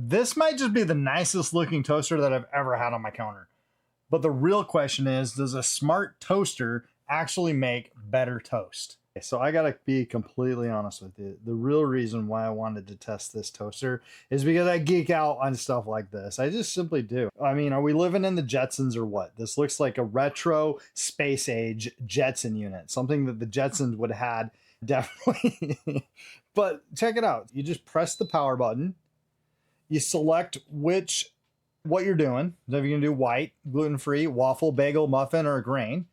This might just be the nicest looking toaster that I've ever had on my counter. But the real question is, does a smart toaster actually make better toast? So I gotta be completely honest with you. The real reason why I wanted to test this toaster is because I geek out on stuff like this. I just simply do. I mean, are we living in the Jetsons or what? This looks like a retro space age Jetson unit, something that the Jetsons would have had definitely. But check it out. You just press the power button. You select what you're doing. So if you're gonna do white, gluten-free, waffle, bagel, muffin, or a grain.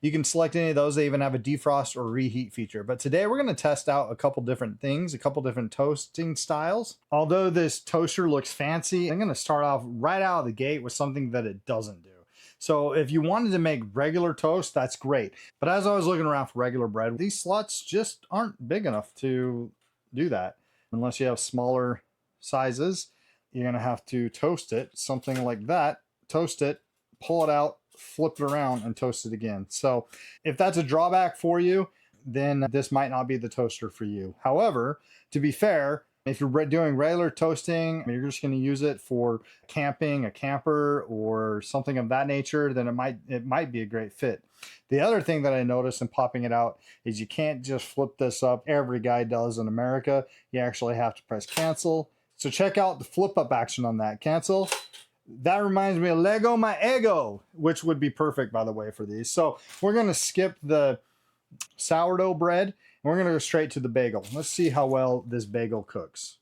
You can select any of those. They even have a defrost or reheat feature. But today we're going to test out a couple different things, a couple different toasting styles. Although this toaster looks fancy, I'm going to start off right out of the gate with something that it doesn't do. So if you wanted to make regular toast, that's great. But as I was looking around for regular bread, these slots just aren't big enough to do that. Unless you have smaller sizes, you're going to have to toast it, something like that, toast it, pull it out, flip it around and toast it again. So if that's a drawback for you, then this might not be the toaster for you. However, to be fair, if you're doing regular toasting, you're just going to use it for camping, a camper, or something of that nature, then it might be a great fit. The other thing that I noticed in popping it out is you can't just flip this up. Every guy does in America. You actually have to press cancel. So check out the flip up action on that. Cancel. That reminds me of Lego My Ego, which would be perfect, by the way, for these. So we're going to skip the sourdough bread, and we're going to go straight to the bagel. Let's see how well this bagel cooks.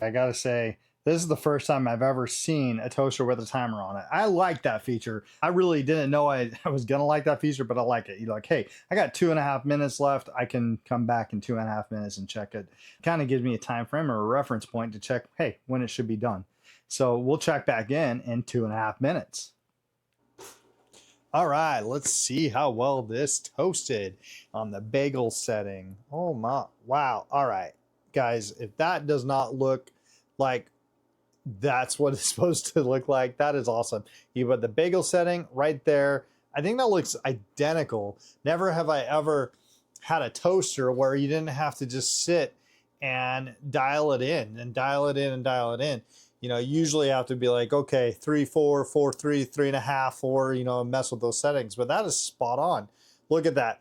I got to say, this is the first time I've ever seen a toaster with a timer on it. I like that feature. I really didn't know I was going to like that feature, but I like it. You're like, hey, I got 2.5 minutes left. I can come back in 2.5 minutes and check it. Kind of gives me a time frame or a reference point to check, hey, when it should be done. So we'll check back in 2.5 minutes. All right, let's see how well this toasted on the bagel setting. Oh my, wow. All right, guys, if that does not look like that's what it's supposed to look like, that is awesome. You put the bagel setting right there. I think that looks identical. Never have I ever had a toaster where you didn't have to just sit and dial it in and dial it in and dial it in. You know, usually you have to be like, okay, 3, 4, 4, 3, 3.5, 4, you know, mess with those settings, but that is spot on. Look at that.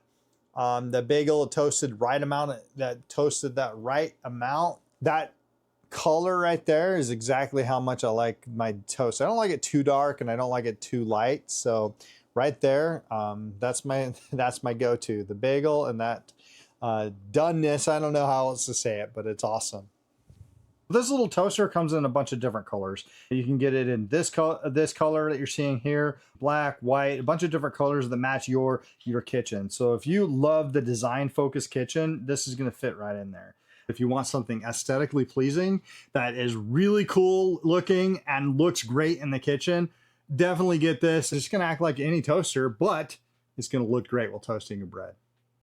The bagel toasted right amount, that toasted that right amount. That color right there is exactly how much I like my toast. I don't like it too dark and I don't like it too light. So right there, that's my go-to. The bagel and that doneness. I don't know how else to say it, but it's awesome. This little toaster comes in a bunch of different colors. You can get it in this color that you're seeing here, black, white, a bunch of different colors that match your kitchen. So if you love the design focused kitchen, this is going to fit right in there. If you want something aesthetically pleasing that is really cool looking and looks great in the kitchen, definitely get this. It's going to act like any toaster, but it's going to look great while toasting your bread.